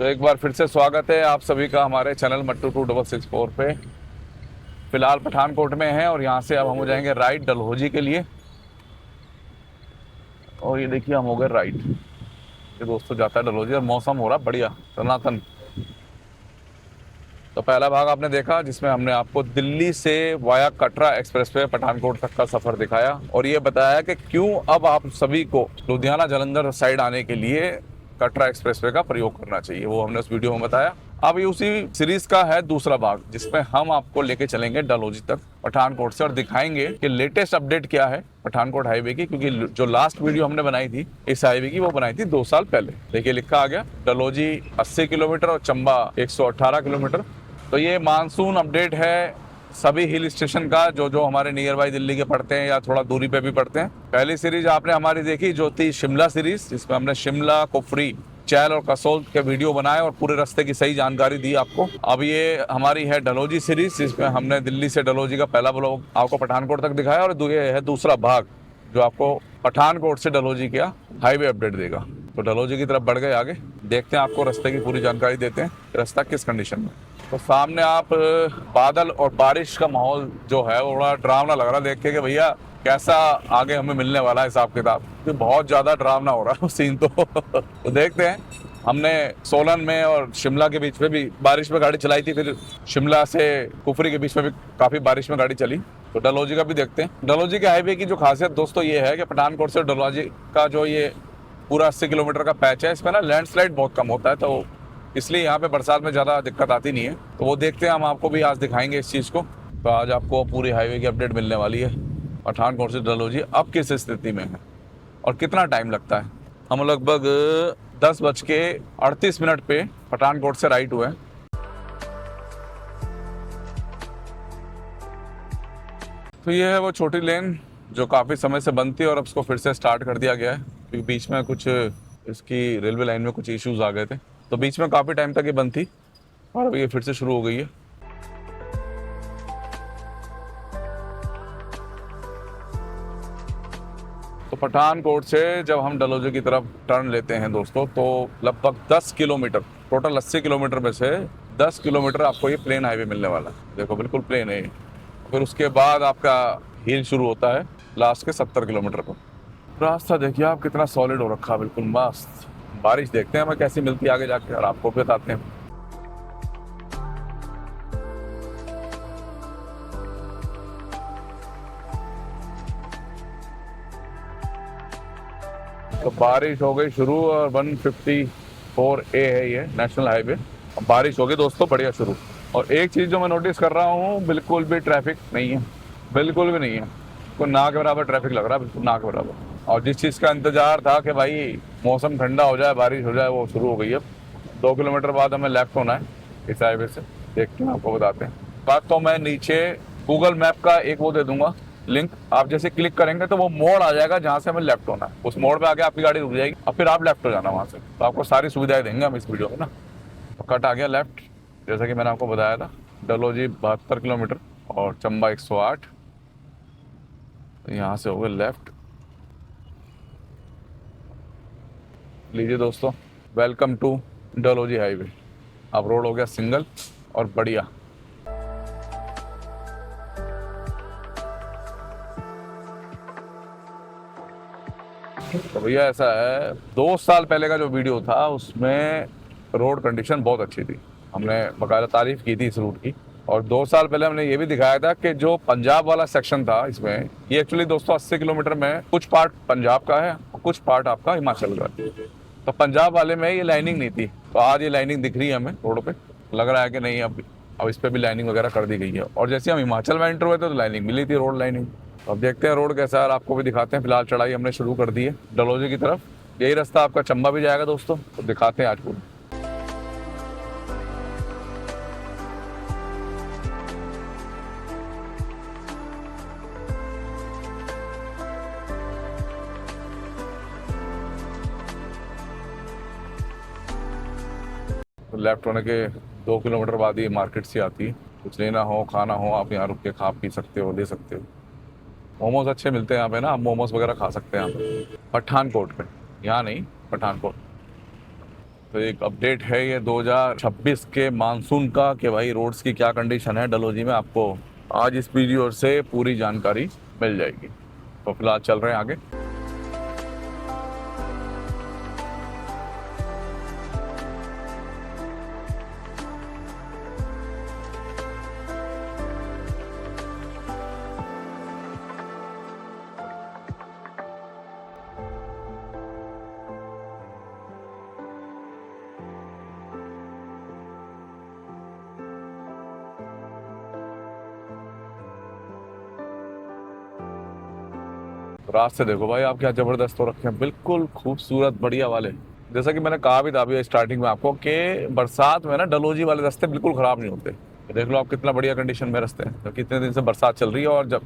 तो एक बार फिर से स्वागत है आप सभी का हमारे चैनल मट्टू 2664 पे। फिलहाल पठानकोट में हैं और यहाँ से अब हम हो जाएंगे राइट डलहौजी के लिए। और ये देखिए हम हो गए राइट। ये दोस्तों जाता है डलहौजी और मौसम हो रहा बढ़िया सनातन। तो पहला भाग आपने देखा जिसमें हमने आपको दिल्ली से via Katra express way Pathankot तक का सफर दिखाया और ये बताया कि क्यों अब आप सभी को लुधियाना जालंधर साइड आने के लिए कटरा एक्सप्रेस वे का प्रयोग करना चाहिए, वो हमने उस वीडियो में बताया। अब ये उसी सीरीज का है दूसरा भाग जिसमें हम आपको लेके चलेंगे डलहौजी तक पठानकोट से और दिखाएंगे कि लेटेस्ट अपडेट क्या है पठानकोट हाईवे की, क्योंकि जो लास्ट वीडियो हमने बनाई थी इस हाईवे की वो बनाई थी 2 साल पहले। देखिए लिखा आ गया डलहौजी 80 किलोमीटर और चंबा 118 किलोमीटर। तो ये मानसून अपडेट है सभी हिल स्टेशन का जो जो हमारे नियर बाई दिल्ली के पड़ते हैं या थोड़ा दूरी पे भी पड़ते हैं। पहली सीरीज आपने हमारी देखी जो थी शिमला सीरीज, जिसमें हमने शिमला, कुफरी, चैल और कसोल के वीडियो बनाए और पूरे रास्ते की सही जानकारी दी आपको। अब ये हमारी है डलहौजी सीरीज जिसमें हमने दिल्ली से डलहौजी का पहला ब्लॉग आपको पठानकोट तक दिखाया और ये है दूसरा भाग जो आपको पठानकोट से डलहौजी का हाईवे अपडेट देगा। तो डलहौजी की तरफ बढ़ गए आगे, देखते हैं आपको रास्ते की पूरी जानकारी देते हैं रास्ता किस कंडीशन में। तो सामने आप बादल और बारिश का माहौल जो है वो बड़ा डरावना लग रहा है देख के कि भैया कैसा आगे हमें मिलने वाला है हिसाब किताब, तो बहुत ज़्यादा डरावना हो रहा है सीन। तो देखते हैं। हमने सोलन में और शिमला के बीच में भी बारिश में गाड़ी चलाई थी, फिर शिमला से कुफरी के बीच में भी काफ़ी बारिश में गाड़ी चली। तो डलहौजी का भी देखते हैं। डलहौजी के हाईवे की जो खासियत दोस्तों ये है कि पठानकोट से डलहौजी का जो ये पूरा 80 किलोमीटर का पैच है इसमें ना लैंडस्लाइड बहुत कम होता है, तो इसलिए यहाँ पे बरसात में ज़्यादा दिक्कत आती नहीं है। तो वो देखते हैं, हम आपको भी आज दिखाएंगे इस चीज़ को। तो आज आपको पूरी हाईवे की अपडेट मिलने वाली है पठानकोट से डलहौजी अब किस स्थिति में है और कितना टाइम लगता है। हम लगभग 10:38 पे पठानकोट से राइट हुए हैं। तो ये है वो छोटी लेन जो काफ़ी समय से बंद थी और अब उसको फिर से स्टार्ट कर दिया गया है क्योंकि बीच में कुछ इसकी रेलवे लाइन में कुछ इश्यूज आ गए थे, तो बीच में काफ़ी टाइम तक ये बंद थी और अब ये फिर से शुरू हो गई है। तो पठानकोट से जब हम डलहौजी की तरफ टर्न लेते हैं दोस्तों तो लगभग 10 किलोमीटर, टोटल 80 किलोमीटर में से 10 किलोमीटर आपको ये प्लेन हाईवे मिलने वाला है। देखो बिल्कुल प्लेन है। फिर उसके बाद आपका हिल शुरू होता है लास्ट के 70 किलोमीटर पर। रास्ता देखिए आप कितना सॉलिड हो रखा है, बिल्कुल मस्त। बारिश देखते हैं हमें कैसी मिलती है आगे जाके और आपको भी बताते हैं। तो बारिश हो गई शुरू और 154A है ये नेशनल हाईवे। अब बारिश हो गई दोस्तों बढ़िया शुरू। और एक चीज़ जो मैं नोटिस कर रहा हूँ, बिल्कुल भी ट्रैफिक नहीं है, बिल्कुल भी नहीं है। कोई ना के बराबर ट्रैफिक लग रहा है, बिल्कुल ना के बराबर। और जिस चीज़ का इंतजार था कि भाई मौसम ठंडा हो जाए, बारिश हो जाए, वो शुरू हो गई है। 2 किलोमीटर बाद हमें लेफ्ट होना है इस हाईवे से, देखते हैं आपको बताते हैं। बात तो मैं नीचे गूगल मैप का एक वो दे दूंगा लिंक, आप जैसे क्लिक करेंगे तो वो मोड़ आ जाएगा जहाँ से हमें लेफ्ट होना है। उस मोड़ पे आके आपकी गाड़ी रुक जाएगी और फिर आप लेफ्ट हो जाना वहाँ से। तो आपको सारी सुविधाएं देंगे हम इस वीडियो में ना। तो कट आ गया लेफ्ट जैसा कि मैंने आपको बताया था। डलहौजी 72 किलोमीटर और चंबा 108। तो यहाँ से हो गए लेफ्ट। लीजिए दोस्तों, वेलकम टू डलहौजी हाईवे। अब रोड हो गया सिंगल और बढ़िया। तो भैया ऐसा है, 2 साल पहले का जो वीडियो था उसमें रोड कंडीशन बहुत अच्छी थी, हमने बकायदा तारीफ की थी इस रूट की। और 2 साल पहले हमने ये भी दिखाया था कि जो पंजाब वाला सेक्शन था इसमें, ये एक्चुअली दोस्तों 80 किलोमीटर में कुछ पार्ट पंजाब का है और कुछ पार्ट आपका हिमाचल का है। तो पंजाब वाले में ये लाइनिंग नहीं थी, तो आज ये लाइनिंग दिख रही है हमें रोड पे। लग रहा है कि नहीं अब इस पर भी लाइनिंग वगैरह कर दी गई है। और जैसे हम हिमाचल में एंटर हुए थे तो लाइनिंग मिली थी, रोड लाइनिंग। अब देखते हैं रोड कैसा है, आपको भी दिखाते हैं। फिलहाल चढ़ाई हमने शुरू कर दी है डलहौजी की तरफ। यही रास्ता आपका चंबा भी जाएगा दोस्तों, तो दिखाते हैं आज पूरा। तो लेफ्ट होने के 2 किलोमीटर बाद ये मार्केट सी आती है। कुछ लेना हो, खाना हो, आप यहाँ रुक के खा पी सकते हो, ले सकते हो। मोमोज अच्छे मिलते हैं यहाँ पे ना, आप मोमोज वगैरह खा सकते हैं यहाँ पे पठानकोट पे, यहाँ नहीं पठानकोट। तो एक अपडेट है ये 2026 के मानसून का कि भाई रोड्स की क्या कंडीशन है डलहौजी में, आपको आज इस वीडियो से पूरी जानकारी मिल जाएगी। तो फिलहाल चल रहे हैं आगे। रास्ते देखो भाई आप क्या जबरदस्त हो रखे हैं, बिल्कुल खूबसूरत बढ़िया वाले। जैसा कि मैंने कहा भी था अभी स्टार्टिंग में आपको कि बरसात में ना डलहौजी वाले रास्ते बिल्कुल खराब नहीं होते। देख लो आप कितना बढ़िया कंडीशन में रास्ते हैं, तो कितने दिन से बरसात चल रही है और जब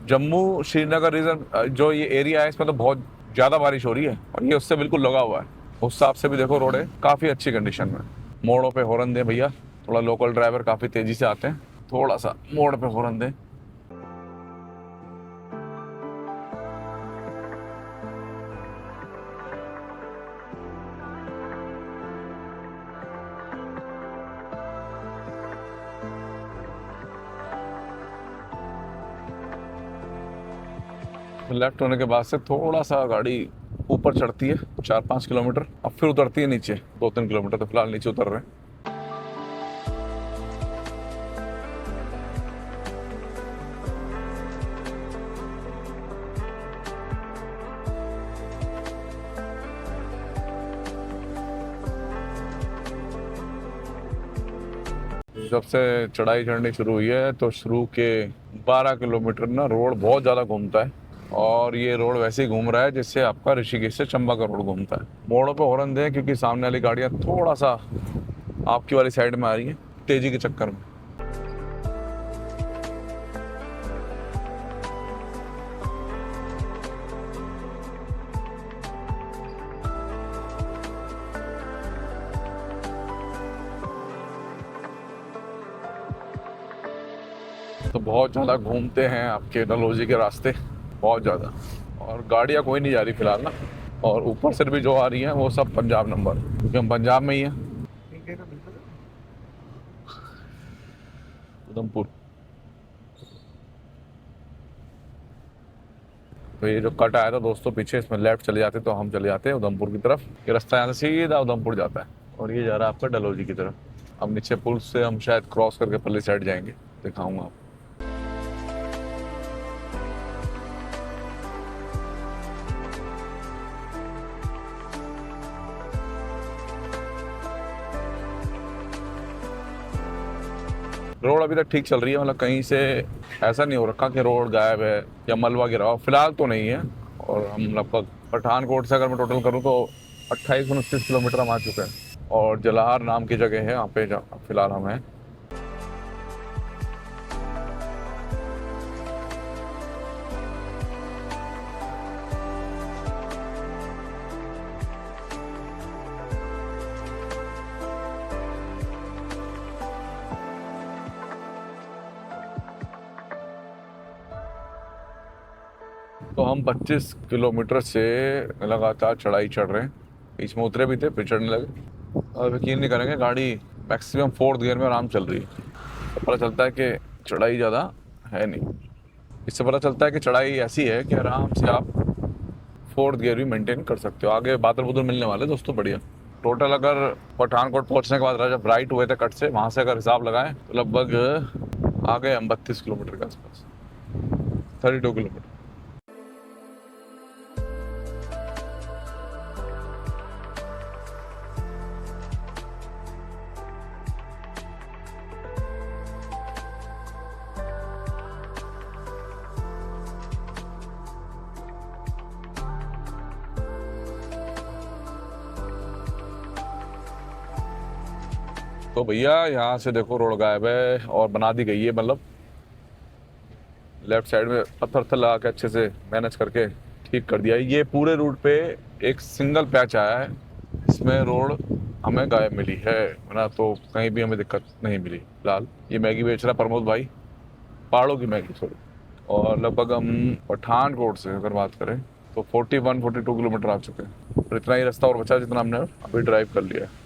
जम्मू श्रीनगर रीजन जो ये एरिया है इसमें तो बहुत ज़्यादा बारिश हो रही है और ये उससे बिल्कुल लगा हुआ है। उस हिसाब से भी देखो रोडें काफ़ी अच्छी कंडीशन में। मोड़ों पे हॉर्न दें भैया, थोड़ा लोकल ड्राइवर काफ़ी तेज़ी से आते हैं, थोड़ा सा मोड़ पे हॉर्न दें। लेफ्ट होने के बाद से थोड़ा सा गाड़ी ऊपर चढ़ती है 4-5 किलोमीटर, अब फिर उतरती है नीचे 2-3 किलोमीटर। तो फिलहाल नीचे उतर रहे हैं। जब से चढ़ाई चढ़नी शुरू हुई है तो शुरू के 12 किलोमीटर ना रोड बहुत ज़्यादा घूमता है और ये रोड वैसे ही घूम रहा है जिससे आपका ऋषिकेश से चंबा का रोड घूमता है। मोड़ों पे हॉर्न दें क्योंकि सामने वाली गाड़ियाँ थोड़ा सा आपकी वाली साइड में आ रही हैं तेजी के चक्कर में। तो बहुत ज़्यादा घूमते हैं आपके डलहौजी के रास्ते, बहुत ज़्यादा। और गाड़ियाँ कोई नहीं जा रही फिलहाल ना, और ऊपर से भी जो आ रही हैं वो सब पंजाब नंबर, क्योंकि हम पंजाब में ही हैं। उधमपुर। तो ये जो कट आया था दोस्तों पीछे, इसमें लेफ्ट चले जाते तो हम चले जाते हैं उधमपुर की तरफ। ये रास्ता यहाँ से सीधा उधमपुर जाता है और ये जा रहा है आपका डलहौजी की तरफ। अब नीचे पुल से हम शायद क्रॉस करके पल्ली साइड जाएंगे, दिखाऊंगा आपको। रोड अभी तक ठीक चल रही है, मतलब कहीं से ऐसा नहीं हो रखा कि रोड गायब है या मलबा गिरा हो, फिलहाल तो नहीं है। और हम लगभग पठानकोट से अगर मैं टोटल करूँ तो 28-29 किलोमीटर हम आ चुके हैं और जलाहर नाम की जगह है यहाँ पे फिलहाल हम हैं। तो हम 25 किलोमीटर से लगातार चढ़ाई चढ़ रहे हैं, बीच में उतरे भी थे फिर चढ़ने लगे। और यकीन नहीं करेंगे गाड़ी मैक्सिमम 4th गियर में आराम चल रही है। तो पता चलता है कि चढ़ाई ज़्यादा है नहीं। इससे पता चलता है कि चढ़ाई ऐसी है कि आराम से आप 4th गियर भी मेंटेन कर सकते हो। आगे बादल बुदल मिलने वाले दोस्तों बढ़िया। टोटल अगर पठानकोट पहुंचने के बाद जब राइट हुए थे कट से, वहाँ से अगर हिसाब लगाएं तो लगभग आ गए हम 32 किलोमीटर के आसपास, 32 किलोमीटर। तो भैया यहाँ से देखो रोड गायब है और बना दी गई है, मतलब लेफ्ट साइड में पत्थर वत्थर लगा के अच्छे से मैनेज करके ठीक कर दिया है। ये पूरे रूट पे एक सिंगल पैच आया है, इसमें रोड हमें गायब मिली है, वरना तो कहीं भी हमें दिक्कत नहीं मिली। फिलहाल ये मैगी बेच रहा प्रमोद भाई, पहाड़ों की मैगी थोड़ी। और लगभग हम पठानकोट से अगर बात करें तो 41-42 किलोमीटर आ चुके हैं और इतना ही रास्ता और बचा जितना हमने अभी ड्राइव कर लिया है।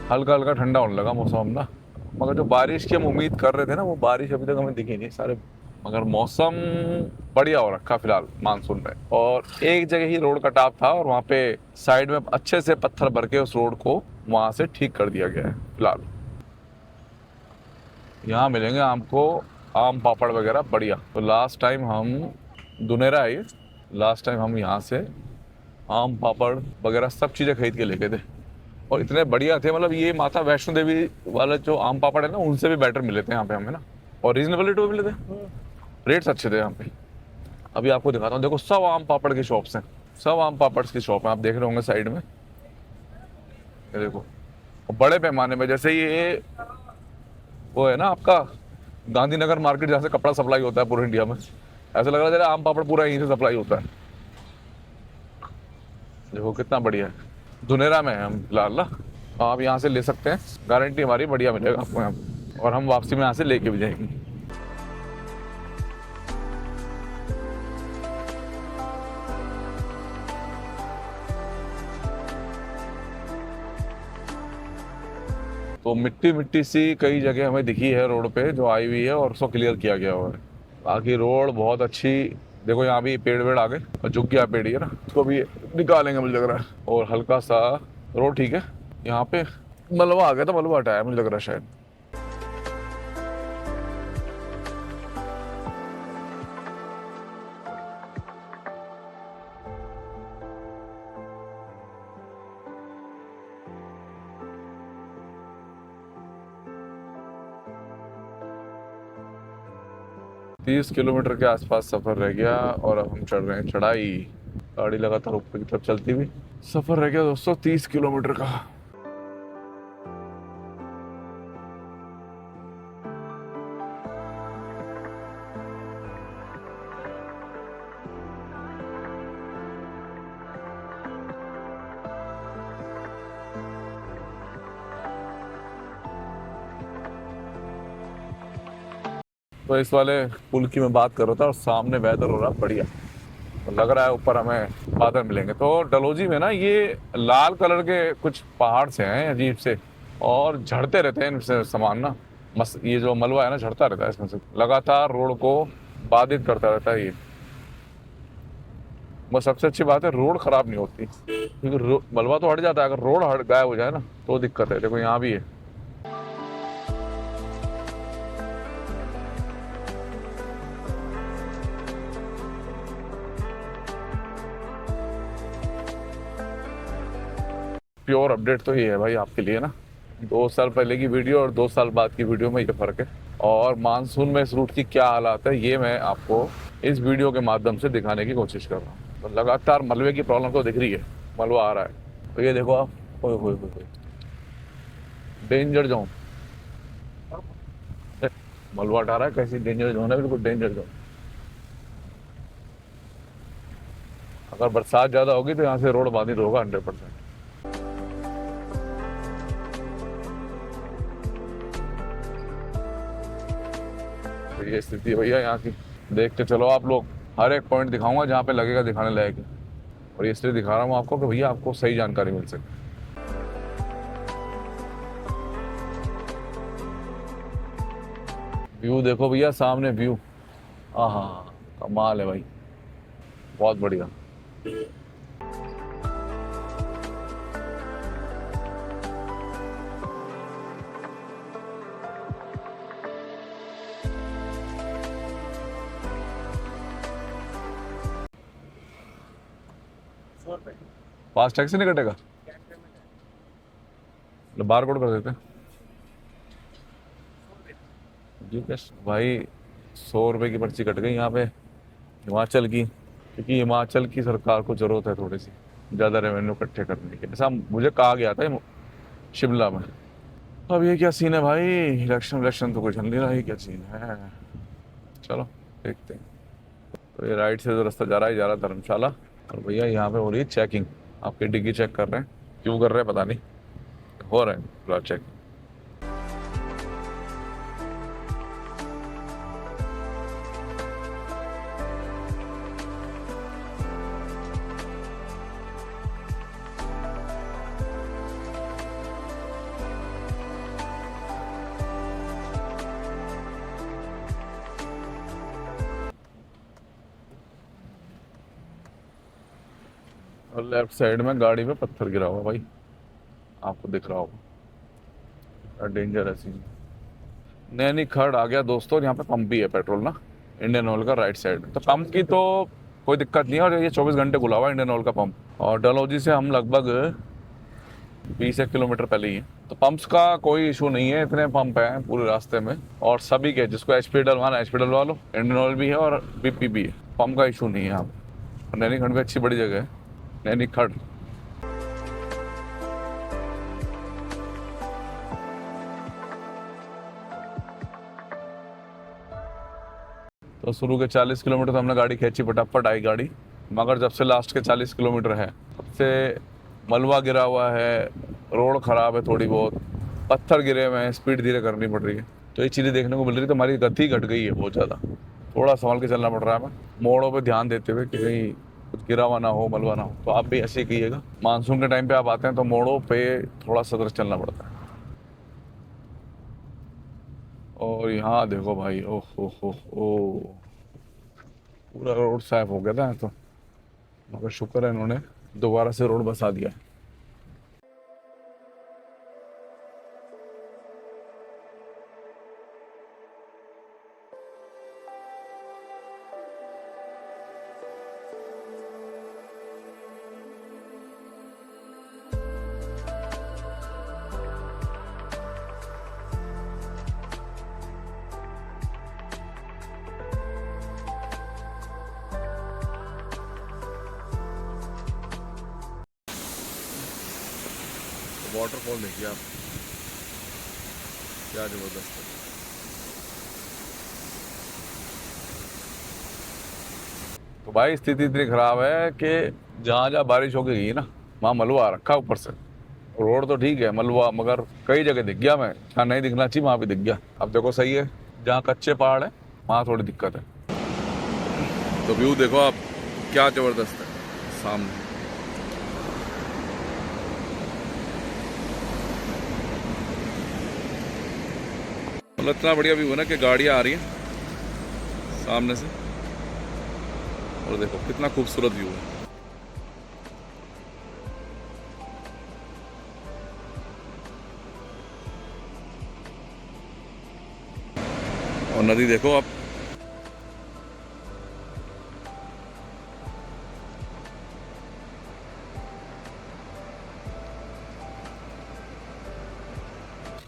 हल्का हल्का ठंडा होने लगा मौसम ना, मगर जो बारिश की हम उम्मीद कर रहे थे ना वो बारिश अभी तक हमें दिखी नहीं सारे। मगर मौसम बढ़िया हो रखा फिलहाल मानसून में। और एक जगह ही रोड कटाव था और वहाँ पे साइड में अच्छे से पत्थर भर के उस रोड को वहाँ से ठीक कर दिया गया है फिलहाल। यहाँ मिलेंगे आपको आम पापड़ वगैरह बढ़िया। तो लास्ट टाइम हम दुनेरा आए, लास्ट टाइम हम यहाँ से आम पापड़ वगैरह सब चीज़ें खरीद के लेके थे और इतने बढ़िया थे। मतलब ये माता वैष्णो देवी वाले जो आम पापड़ है ना उनसे भी बेटर मिले थे यहाँ पे हमें ना, और रीजनेबल रेट में मिले थे, रेट्स अच्छे थे यहाँ पे। अभी आपको दिखाता हूँ, देखो सब आम पापड़ की शॉप्स हैं, सब आम पापड़ की शॉप है, आप देख रहे होंगे साइड में, ये देखो बड़े पैमाने में। जैसे ये वो है ना आपका गांधीनगर मार्केट जहाँ से कपड़ा सप्लाई होता है पूरे इंडिया में, ऐसा लग रहा है आम पापड़ पूरा यहीं से सप्लाई होता है। देखो कितना बढ़िया है। धुनेरा में है हम फिलहाल ना, आप यहाँ से ले सकते हैं, गारंटी हमारी बढ़िया मिलेगा आपको यहाँ पे। और हम वापसी में यहाँ से लेके भी जाएंगे। तो मिट्टी मिट्टी सी कई जगह हमें दिखी है रोड पे जो आई हुई है और उसको क्लियर किया गया हुआ है। बाकी रोड बहुत अच्छी, देखो यहाँ भी पेड़ वेड़ आ गए और झुक गया पेड़ ही है ना, उसको भी निकालेंगे मुझे लग रहा है। और हल्का सा रोड ठीक है, यहाँ पे मलबा आ गया था, मलबा हटाया मुझे लग रहा है शायद। तीस किलोमीटर के आसपास सफर रह गया और अब हम चढ़ रहे हैं चढ़ाई। गाड़ी लगातार ऊपर की तरफ चलती हुई, सफर रह गया दोस्तों 30 किलोमीटर का। तो इस वाले पुल की मैं बात कर रहा था और सामने वेदर हो रहा बढ़िया, तो लग रहा है ऊपर हमें बादल मिलेंगे। तो डलहौजी में ना ये लाल कलर के कुछ पहाड़ से हैं अजीब से, और झड़ते रहते हैं इनसे सामान ना, ये जो मलबा है ना झड़ता रहता है इसमें से, लगातार रोड को बाधित करता रहता है ये। बस सबसे अच्छी बात है रोड खराब नहीं होती, क्योंकि मलबा तो हट जाता है, अगर रोड हट गायब हो जाए ना तो दिक्कत है। देखो यहाँ भी है, प्योर अपडेट तो ये है भाई आपके लिए ना, 2 साल पहले की वीडियो और 2 साल बाद की वीडियो में ये फर्क है। और मानसून में इस रूट की क्या हालात है ये मैं आपको इस वीडियो के माध्यम से दिखाने की कोशिश कर रहा हूँ। तो लगातार मलबे की प्रॉब्लम तो दिख रही है, मलबा आ रहा है। तो ये देखो आप, ओए डेंजर जोन, मलबा हटा रहा है, कैसी डेंजर जोन है, बिल्कुल डेंजर जोन। अगर बरसात ज़्यादा होगी तो यहाँ से रोड बाधित होगा 100%। ये स्थिति है भैया यहाँ की, देख के चलो आप लोग, हर एक पॉइंट दिखाऊंगा जहाँ पे लगेगा दिखाने लायक है। और ये इसलिए दिखा रहा हूँ आपको कि भैया आपको सही जानकारी मिल सके। व्यू देखो भैया सामने व्यू, हाँ कमाल है भाई, बहुत बढ़िया। फास्ट टैग से नहीं कटेगा, बार कोड कर देते हैं जी। कैश भाई 100 रुपये की पर्ची कट गई यहाँ पे हिमाचल की, क्योंकि हिमाचल की सरकार को ज़रूरत है थोड़ी सी ज़्यादा रेवेन्यू इकट्ठे करने की, ऐसा मुझे कहा गया था शिमला में। अब ये क्या सीन है भाई, इलेक्शन इलेक्शन तो कुछ चल नहीं रहा, ये क्या सीन है। चलो देखते हैं। तो ये राइट से जो रास्ता जा रहा है, जा रहा है धर्मशाला। और भैया यहाँ पे हो रही है चेकिंग, आपकी डिग्गी चेक कर रहे हैं, क्यों कर रहे हैं पता नहीं, हो रहे हैं पूरा चेक। और लेफ्ट साइड में गाड़ी पे पत्थर गिरा हुआ भाई, आपको दिख रहा होगा, डेंजर है सीन। नैनी खड़ आ गया दोस्तों, यहाँ पे पंप भी है पेट्रोल ना, इंडियन ऑयल का राइट साइड। तो पंप की तो कोई दिक्कत नहीं है, और ये 24 घंटे खुला हुआ है इंडियन ऑयल का पंप। और डलहौजी से हम लगभग 20 किलोमीटर पहले ही है, तो पंप्स का कोई इशू नहीं है, इतने पंप हैं पूरे रास्ते में। और सभी के जिसको एचपी डलवाना एचपी डलवा लो, इंडियन ऑयल भी है और बीपी भी है, पंप का इशू नहीं है यहाँ पे। नैनी खड़ भी अच्छी बड़ी जगह है, नैनी खड़। तो शुरू के 40 किलोमीटर तो हमने गाड़ी खींची, फटाफट आई गाड़ी। मगर जब से लास्ट के 40 किलोमीटर है, तब से मलबा गिरा हुआ है, रोड ख़राब है, थोड़ी बहुत पत्थर गिरे हुए हैं, स्पीड धीरे करनी पड़ रही है। तो ये चीज़ें देखने को मिल रही है, तो हमारी गति घट गई है बहुत ज़्यादा। थोड़ा संभल के चलना पड़ रहा है हमें, मोड़ों पे ध्यान देते हुए कि कहीं कुछ गिरा हुआ ना हो, मलबा ना हो। तो आप भी ऐसे ही कीजिएगा, मानसून के टाइम पे आप आते हैं तो मोड़ों पे थोड़ा सतर्क चलना पड़ता है। और यहाँ देखो भाई, ओह हो, पूरा रोड साफ हो गया था तो, मगर शुक्र है इन्होंने दोबारा से रोड बसा दिया है। वाटरफॉल देखिए आप, क्या जबरदस्त है। तो भाई स्थिति इतनी खराब है कि जहाँ जहाँ बारिश होके गई ना, वहाँ मलबा आ रखा ऊपर से। रोड तो ठीक है, मलबा मगर कई जगह दिख गया, मैं जहाँ नहीं दिखना चाहिए वहाँ भी दिख गया। अब देखो सही है, जहाँ कच्चे पहाड़ है वहाँ थोड़ी दिक्कत है। तो व्यू देखो आप, क्या जबरदस्त है सामने। मतलब इतना बढ़िया व्यू है ना कि गाड़ियाँ आ रही हैं सामने से, और देखो कितना खूबसूरत व्यू है। और नदी देखो आप,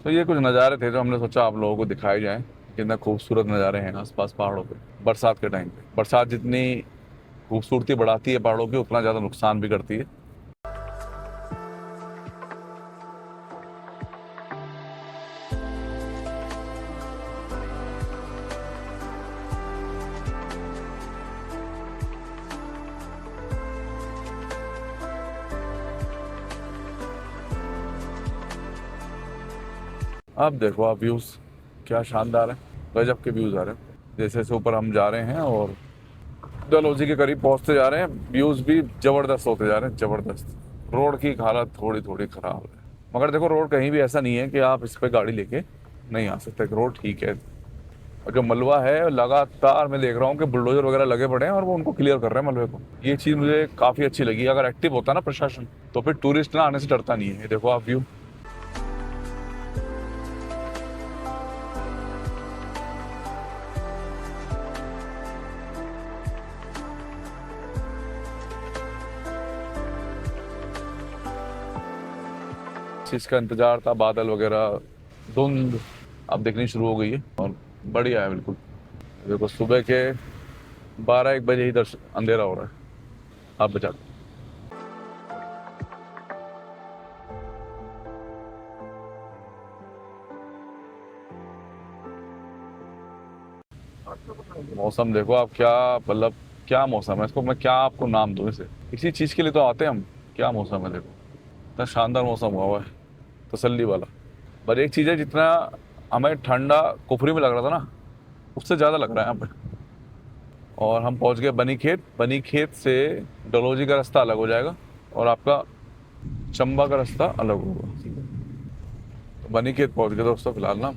तो ये कुछ नज़ारे थे जो हमने सोचा आप लोगों को दिखाए जाएं। कितना खूबसूरत नज़ारे हैं आसपास पहाड़ों पे बरसात के टाइम पे। बरसात जितनी खूबसूरती बढ़ाती है पहाड़ों की, उतना ज़्यादा नुकसान भी करती है। अब देखो आप व्यूज़, क्या शानदार है, गजब के व्यूज़ आ रहे हैं। जैसे जैसे ऊपर हम जा रहे हैं और डलहौजी के करीब पहुंचते जा रहे हैं, व्यूज़ भी ज़बरदस्त होते जा रहे हैं, ज़बरदस्त। रोड की हालत थोड़ी थोड़ी ख़राब है, मगर देखो रोड कहीं भी ऐसा नहीं है कि आप इस पर गाड़ी लेके नहीं आ सकते, रोड ठीक है। और जो मलबा है लगातार मैं देख रहा हूँ कि बुलडोजर वगैरह लगे पड़े हैं और वो उनको क्लियर कर रहे हैं मलबे को। ये चीज़ मुझे काफ़ी अच्छी लगी। अगर एक्टिव होता ना प्रशासन, तो फिर टूरिस्ट ना आने से डरता नहीं है। ये देखो आप व्यू, चीज़ का इंतजार था, बादल वगैरह, धुंध अब दिखनी शुरू हो गई है और बढ़िया है बिल्कुल। देखो सुबह के 12-1 बजे ही दर्शन अंधेरा हो रहा है, आप बचा। मौसम देखो आप, क्या मतलब क्या मौसम है, इसको मैं क्या आपको नाम दूँ इसे। इसी चीज़ के लिए तो आते हैं हम। क्या मौसम है देखो, इतना शानदार मौसम हुआ है, तसल्ली वाला। पर एक चीज़ है, जितना हमें ठंडा कुफरी में लग रहा था ना, उससे ज़्यादा लग रहा है यहाँ पे। और हम पहुँच गए बनी खेत। बनी खेत से डलहौजी का रास्ता अलग हो जाएगा और आपका चंबा का रास्ता अलग होगा। तो बनी खेत पहुँच गए दोस्तों फिलहाल ना।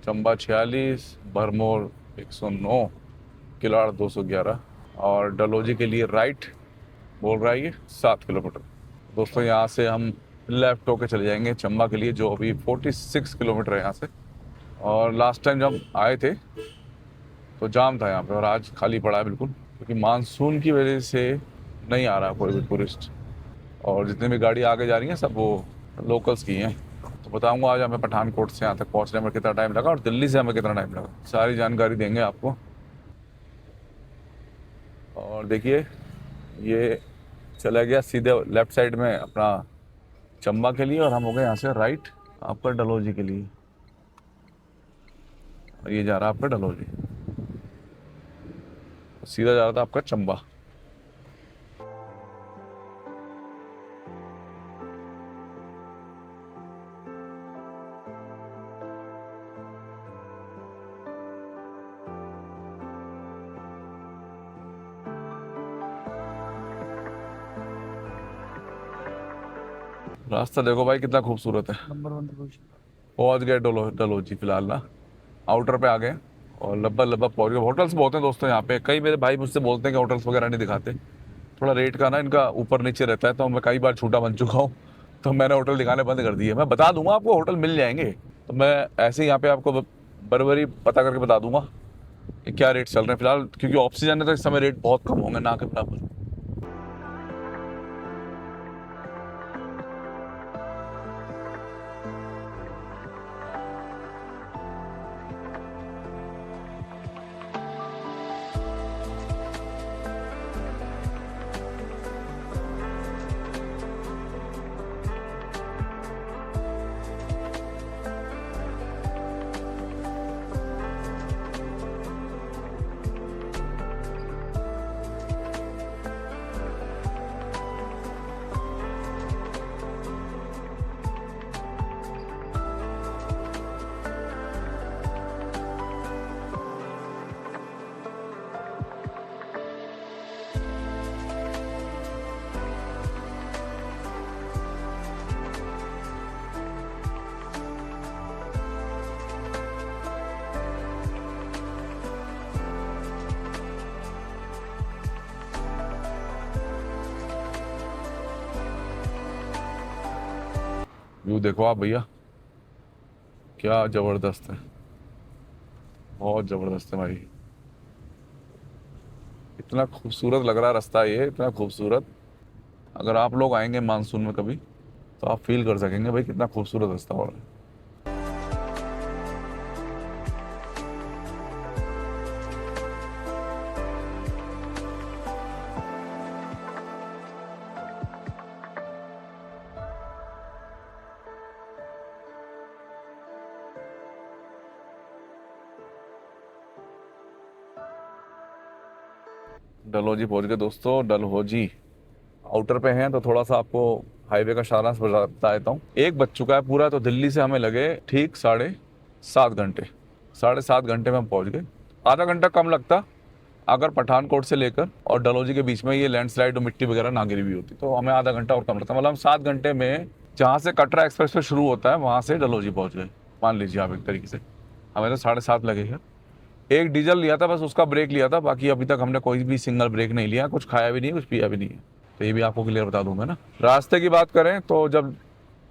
चंबा 46, भरमौर 109, किलाड़ 211 और डलहौजी के लिए राइट बोल रहा है ये 7 किलोमीटर। दोस्तों यहाँ से हम लेफ्ट होके चले जाएंगे चंबा के लिए, जो अभी 46 किलोमीटर है यहाँ से। और लास्ट टाइम जब आए थे तो जाम था यहाँ पे, और आज खाली पड़ा है बिल्कुल, क्योंकि मानसून की वजह से नहीं आ रहा कोई भी टूरिस्ट। और जितनी भी गाड़ी आगे जा रही हैं सब वो लोकल्स की हैं। तो बताऊंगा आज हमें पठानकोट से यहाँ तक पहुँचने में कितना टाइम लगा और दिल्ली से हमें कितना टाइम लगा, सारी जानकारी देंगे आपको। और देखिए ये चला गया सीधे लेफ्ट साइड में अपना चंबा के लिए, और हम हो गए यहाँ से राइट आपका डलहौजी के लिए। और ये जा रहा है आपका डलहौजी, सीधा जा रहा था आपका चंबा। रास्ता देखो भाई कितना खूबसूरत है। Number 1 position. पहुंच गए डलहौजी फिलहाल ना, आउटर पे आ गए और लगभग लगभग पहुंच गए। होटल्स बहुत हैं दोस्तों यहाँ पे, कई मेरे भाई मुझसे बोलते हैं कि होटल्स वगैरह नहीं दिखाते, थोड़ा रेट का ना इनका ऊपर नीचे रहता है, तो मैं कई बार छूटा बन चुका हूँ, तो मैंने होटल दिखाने बंद कर दिए। मैं बता दूंगा आपको, होटल मिल जाएंगे, तो मैं ऐसे ही यहाँ पे आपको बराबरी पता करके बता दूंगा कि क्या रेट चल रहे हैं फिलहाल, क्योंकि ऑफ सीजन है तो इस समय रेट बहुत कम होंगे ना के बराबर। व्यू देखो आप भैया, क्या जबरदस्त है, बहुत जबरदस्त है भाई। इतना खूबसूरत लग रहा है रास्ता ये, इतना खूबसूरत। अगर आप लोग आएंगे मानसून में कभी तो आप फील कर सकेंगे भाई कितना खूबसूरत रास्ता हो रहा है। डलहौजी पहुंच गए दोस्तों। डलहौजी आउटर पे हैं तो थोड़ा सा आपको हाईवे का सारांश बता देता हूँ। 1 बज चुका है पूरा, तो दिल्ली से हमें लगे ठीक 7.5 घंटे। 7.5 घंटे में हम पहुंच गए। आधा घंटा कम लगता अगर पठानकोट से लेकर और डलहौजी के बीच में ये लैंडस्लाइड और मिट्टी वगैरह ना गिरी हुई होती, तो हमें आधा घंटा और कम लगता। मतलब हम 7 घंटे में जहाँ से कटरा एक्सप्रेस वे शुरू होता है वहाँ से डलहौजी पहुँच गए, मान लीजिए आप एक तरीके से। हमें तो 7:30 लगे हैं। एक डीजल लिया था बस, उसका ब्रेक लिया था, बाकी अभी तक हमने कोई भी सिंगल ब्रेक नहीं लिया, कुछ खाया भी नहीं, कुछ पिया भी नहीं है। तो ये भी आपको क्लियर बता दूंगा ना। रास्ते की बात करें तो जब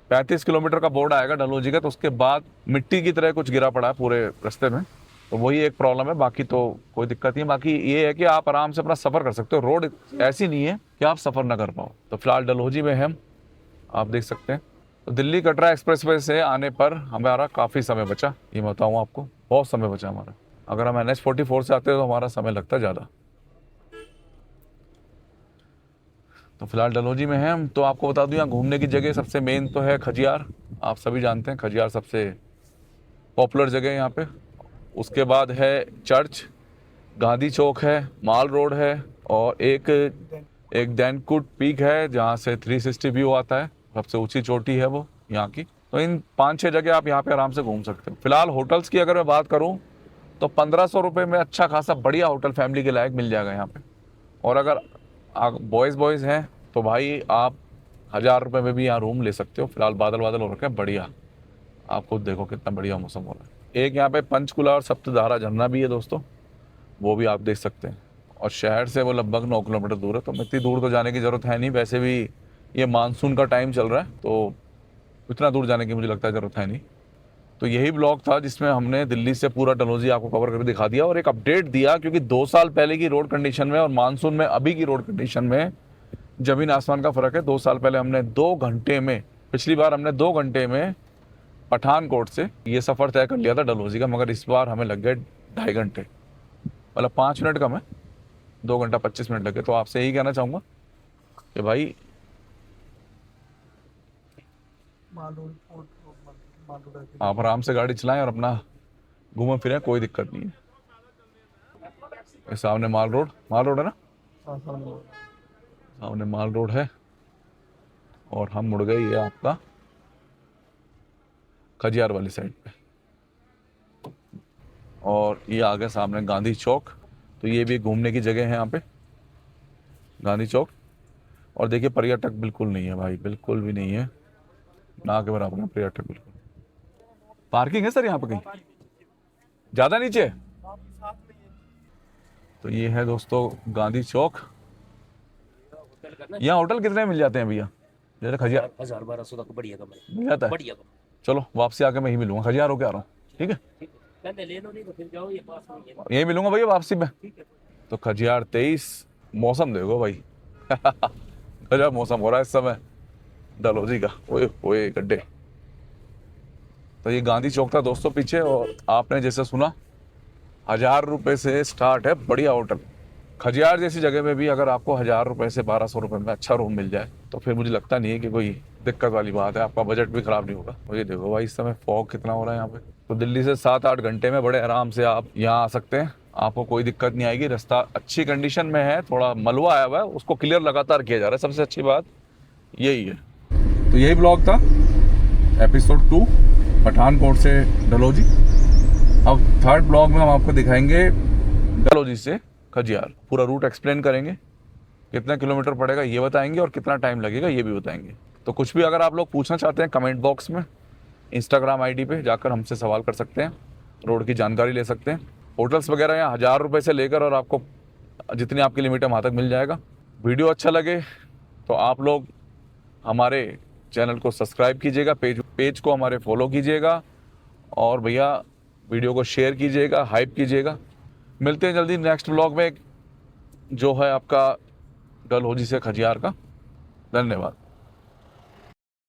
35 किलोमीटर का बोर्ड आएगा डलहौजी का, तो उसके बाद मिट्टी की तरह कुछ गिरा पड़ा है पूरे रास्ते में, तो वही एक प्रॉब्लम है, बाकी तो कोई दिक्कत नहीं है। बाकी ये है कि आप आराम से अपना सफ़र कर सकते हो, रोड ऐसी नहीं है कि आप सफ़र ना कर पाओ। तो फिलहाल डलहौजी में हम आप देख सकते हैं। तो दिल्ली कटरा एक्सप्रेसवे से आने पर हमारा काफ़ी समय बचा, ये बताऊँ आपको। बहुत समय बचा हमारा। अगर हम NH44 से आते तो हमारा समय लगता ज़्यादा। तो फिलहाल डलहौजी में हैं हम। तो आपको बता दूं यहाँ घूमने की जगह सबसे मेन तो है खजियार। आप सभी जानते हैं खजियार सबसे पॉपुलर जगह है यहाँ पे। उसके बाद है चर्च, गांधी चौक है, माल रोड है, और एक दैनकुट पीक है जहाँ से 360 व्यू आता है। सबसे ऊंची चोटी है वो यहाँ की। तो इन 5-6 जगह आप यहाँ पे आराम से घूम सकते हो। फिलहाल होटल्स की अगर मैं बात करूँ तो 1500 रुपये में अच्छा खासा बढ़िया होटल फैमिली के लायक मिल जाएगा यहाँ पे। और अगर आप बॉयज़ हैं तो भाई आप 1000 रुपये में भी यहाँ रूम ले सकते हो। फिलहाल बादल बादल हो रखे हैं बढ़िया। आप खुद देखो कितना बढ़िया मौसम हो रहा है। एक यहाँ पे पंचकुला और सप्तधारा झरना भी है दोस्तों, वो भी आप देख सकते हैं। और शहर से वो लगभग 9 किलोमीटर दूर है, तो इतनी दूर तो जाने की ज़रूरत है नहीं। वैसे भी ये मानसून का टाइम चल रहा है तो इतना दूर जाने की मुझे लगता है ज़रूरत है नहीं। तो यही ब्लॉग था जिसमें हमने दिल्ली से पूरा डलहौजी आपको कवर करके दिखा दिया और एक अपडेट दिया, क्योंकि 2 साल पहले की रोड कंडीशन में और मानसून में अभी की रोड कंडीशन में ज़मीन आसमान का फ़र्क है। 2 साल पहले हमने 2 घंटे में, पिछली बार हमने 2 घंटे में पठानकोट से ये सफ़र तय कर लिया था डलहौजी का, मगर इस बार हमें लग गए 2.5 घंटे। मतलब 5 मिनट कम है, 2 घंटा 25 मिनट लगे। तो आपसे यही कहना चाहूँगा कि भाई आप आराम से गाड़ी चलाएं और अपना घूमें फिरें, कोई दिक्कत नहीं है। ये सामने माल रोड है ना, सामने माल रोड है। और हम मुड़ गए ये आपका खजियार वाली साइड पे। और ये आ गया सामने गांधी चौक। तो ये भी घूमने की जगह है यहाँ पे, गांधी चौक। और देखिए पर्यटक बिल्कुल नहीं है भाई, बिल्कुल भी नहीं है, ना के बराबर है पर्यटक बिल्कुल। पार्किंग है सर यहाँ पे कहीं? ज़्यादा नीचे है? तो ये है दोस्तों गांधी चौक। यहाँ होटल कितने में मिल जाते हैं भैया? जैसे खजियार 1000-1200 तक बढ़िया कम है। मिल जाता है? बढ़िया कम। चलो वापसी आके मैं ही मिलूंगा, खजियार होके आ रहा हूँ। ठीक है, पहले ले लो, नहीं तो फिर जाओ, ये पास में ही है। यही मिलूंगा भैया वापसी में। ठीक है। तो खजियार 23। मौसम देखो भाई गजब मौसम हो रहा है इस समय डलहौजी का। ओए ओए गड्ढे। तो ये गांधी चौक था दोस्तों पीछे। और आपने जैसे सुना 1000 रुपये से स्टार्ट है बढ़िया होटल। खजियार जैसी जगह में भी अगर आपको 1000 रुपये से 1200 रुपये में अच्छा रूम मिल जाए तो फिर मुझे लगता नहीं है कि कोई दिक्कत वाली बात है। आपका बजट भी खराब नहीं होगा। और ये देखो भाई इस समय फॉग कितना हो रहा है यहाँ पे। तो दिल्ली से 7-8 घंटे में बड़े आराम से आप यहाँ आ सकते हैं, आपको कोई दिक्कत नहीं आएगी। रास्ता अच्छी कंडीशन में है, थोड़ा मलबा आया हुआ है, उसको क्लियर लगातार किया जा रहा है, सबसे अच्छी बात यही है। तो यही ब्लॉग था एपिसोड 2 पठानकोट से डलहौजी। अब 3rd ब्लॉग में हम आपको दिखाएंगे डलहौजी से खजियार। पूरा रूट एक्सप्लेन करेंगे, कितना किलोमीटर पड़ेगा ये बताएंगे और कितना टाइम लगेगा ये भी बताएंगे। तो कुछ भी अगर आप लोग पूछना चाहते हैं कमेंट बॉक्स में, इंस्टाग्राम आईडी पे जाकर हमसे सवाल कर सकते हैं, रोड की जानकारी ले सकते हैं। होटल्स वगैरह यहाँ 1000 रुपये से लेकर और आपको जितनी आपकी लिमिट है वहाँ तक मिल जाएगा। वीडियो अच्छा लगे तो आप लोग हमारे चैनल को सब्सक्राइब कीजिएगा, पेज को हमारे फॉलो कीजिएगा, और भैया वीडियो को शेयर कीजिएगा, हाइप कीजिएगा। मिलते हैं जल्दी नेक्स्ट ब्लॉग में जो है आपका डलहौजी से खजियार का। धन्यवाद।